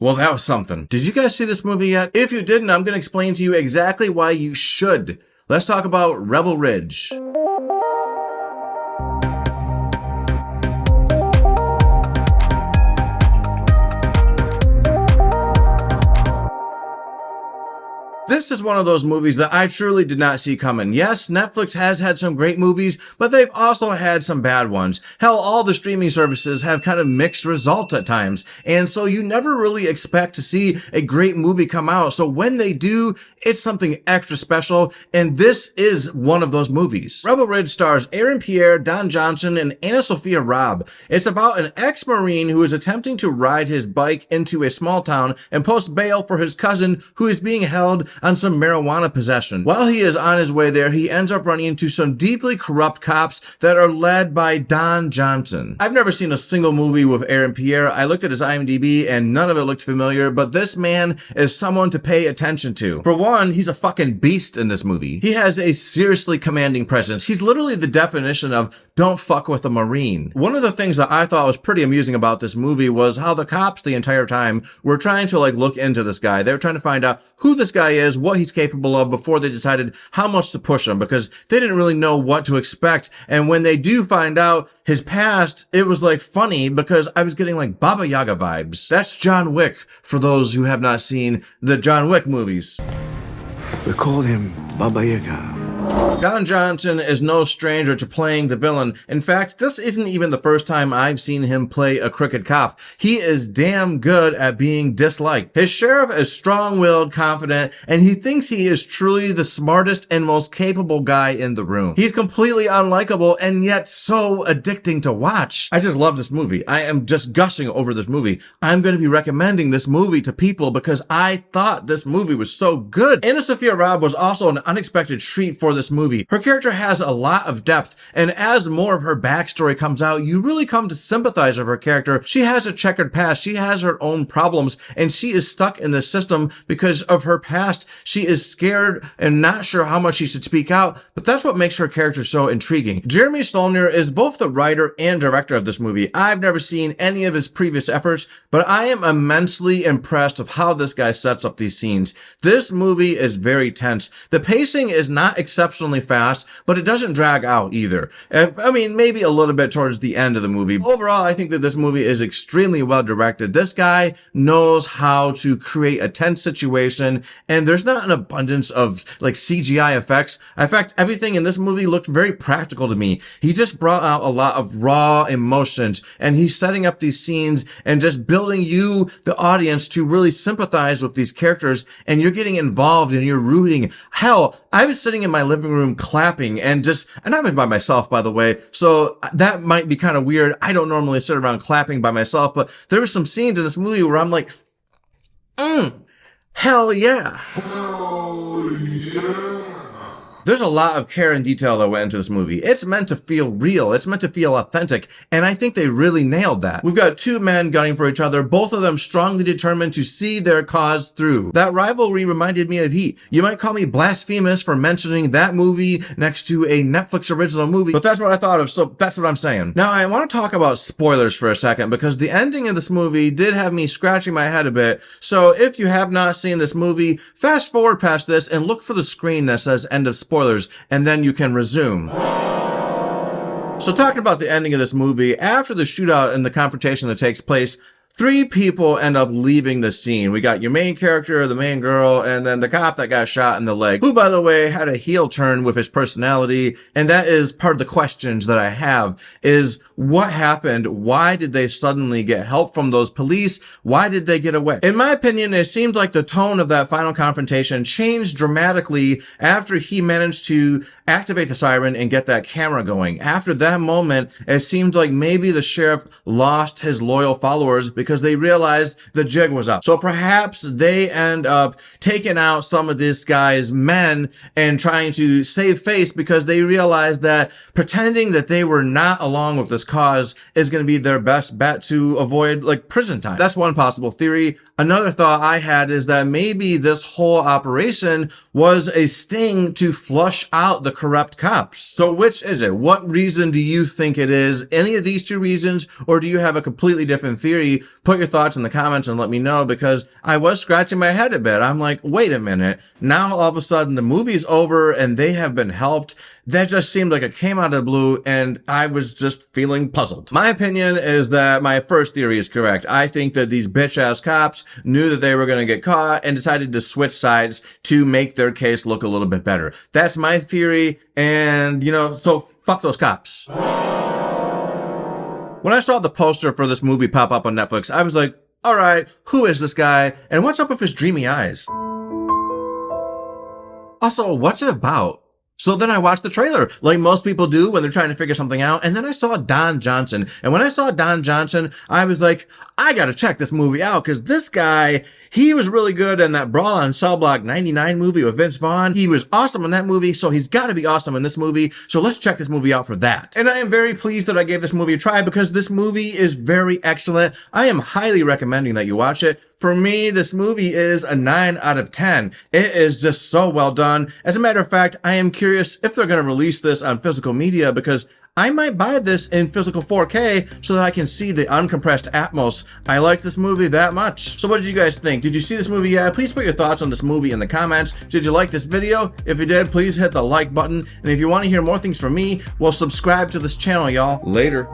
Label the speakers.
Speaker 1: Well, that was something. Did you guys see this movie yet? If you didn't, I'm going to explain to you exactly why you should. Let's talk about Rebel Ridge. This is one of those movies that I truly did not see coming. Yes, Netflix has had some great movies, but they've also had some bad ones. Hell, all the streaming services have kind of mixed results at times, and so you never really expect to see a great movie come out. So when they do, it's something extra special, and this is one of those movies. Rebel Ridge stars Pierre, Don Johnson, and AnnaSophia Robb. It's about an ex-Marine who is attempting to ride his bike into a small town and post bail for his cousin who is being held on some marijuana possession. While he is on his way there, he ends up running into some deeply corrupt cops that are led by Don Johnson. I've never seen a single movie with Pierre. I looked at his IMDb and none of it looked familiar, but this man is someone to pay attention to. For one, he's a fucking beast in this movie. He has a seriously commanding presence. He's literally the definition of don't fuck with a Marine. One of the things that I thought was pretty amusing about this movie was how the cops the entire time were trying to look into this guy. They were trying to find out who this guy is, what he's capable of before they decided how much to push him, because they didn't really know what to expect. And when they do find out his past, it was funny because I was getting Baba Yaga vibes. That's John Wick for those who have not seen the John Wick movies.
Speaker 2: We call him Baba Yaga.
Speaker 1: Don Johnson is no stranger to playing the villain. In fact, this isn't even the first time I've seen him play a crooked cop. He is damn good at being disliked. His sheriff is strong-willed, confident, and he thinks he is truly the smartest and most capable guy in the room. He's completely unlikable and yet so addicting to watch. I just love this movie. I am just gushing over this movie. I'm going to be recommending this movie to people because I thought this movie was so good. AnnaSophia Robb was also an unexpected treat for this movie. Her character has a lot of depth, and as more of her backstory comes out, you really come to sympathize with her character. She has a checkered past, she has her own problems, and she is stuck in the system because of her past. She is scared and not sure how much she should speak out, but that's what makes her character so intriguing. Jeremy Stolner is both the writer and director of this movie. I've never seen any of his previous efforts, but I am immensely impressed with how this guy sets up these scenes. This movie is very tense. The pacing is not exceptionally fast, but it doesn't drag out either. Maybe a little bit towards the end of the movie. Overall, I think that this movie is extremely well directed. This guy knows how to create a tense situation, and there's not an abundance of CGI effects. In fact, everything in this movie looked very practical to me. He just brought out a lot of raw emotions, and he's setting up these scenes and just building you, the audience, to really sympathize with these characters, and you're getting involved and you're rooting. Hell, I was sitting in my living room clapping and I was by myself, by the way, so that might be kind of weird. I don't normally sit around clapping by myself, but there were some scenes in this movie where I'm like, hell yeah. Hell yeah. There's a lot of care and detail that went into this movie. It's meant to feel real. It's meant to feel authentic. And I think they really nailed that. We've got two men gunning for each other, both of them strongly determined to see their cause through. That rivalry reminded me of Heat. You might call me blasphemous for mentioning that movie next to a Netflix original movie, but that's what I thought of, so that's what I'm saying. Now, I want to talk about spoilers for a second because the ending of this movie did have me scratching my head a bit. So if you have not seen this movie, fast forward past this and look for the screen that says end of spoilers, and then you can resume. So talking about the ending of this movie, after the shootout and the confrontation that takes place, 3 people end up leaving the scene. We got your main character, the main girl, and then the cop that got shot in the leg, who, by the way, had a heel turn with his personality. And that is part of the questions that I have is what happened? Why did they suddenly get help from those police? Why did they get away? In my opinion, it seemed like the tone of that final confrontation changed dramatically after he managed to activate the siren and get that camera going. After that moment, it seemed like maybe the sheriff lost his loyal followers because they realized the jig was up. So perhaps they end up taking out some of this guy's men and trying to save face because they realized that pretending that they were not along with this cause is going to be their best bet to avoid prison time. That's one possible theory. Another thought I had is that maybe this whole operation was a sting to flush out the corrupt cops. So which is it? What reason do you think it is? Any of these two reasons, or do you have a completely different theory? Put your thoughts in the comments and let me know, because I was scratching my head a bit. I'm like, wait a minute. Now all of a sudden the movie's over and they have been helped. That just seemed like it came out of the blue, and I was just feeling puzzled. My opinion is that my first theory is correct. I think that these bitch-ass cops knew that they were going to get caught and decided to switch sides to make their case look a little bit better. That's my theory, and, so fuck those cops. When I saw the poster for this movie pop up on Netflix, I was like, all right, who is this guy, and what's up with his dreamy eyes? Also, what's it about? So then I watched the trailer, like most people do when they're trying to figure something out. And then I saw Don Johnson. And when I saw Don Johnson, I was like, I gotta check this movie out, because this guy, he was really good in that Brawl on Cell Block 99 movie with Vince Vaughn. He was awesome in that movie, so he's gotta be awesome in this movie. So let's check this movie out for that. And I am very pleased that I gave this movie a try, because this movie is very excellent. I am highly recommending that you watch it. For me, this movie is a 9 out of 10. It is just so well done. As a matter of fact, I am curious if they're going to release this on physical media, because I might buy this in physical 4K so that I can see the uncompressed Atmos. I liked this movie that much. So what did you guys think? Did you see this movie yet? Please put your thoughts on this movie in the comments. Did you like this video? If you did, please hit the like button. And if you want to hear more things from me, well, subscribe to this channel, y'all. Later.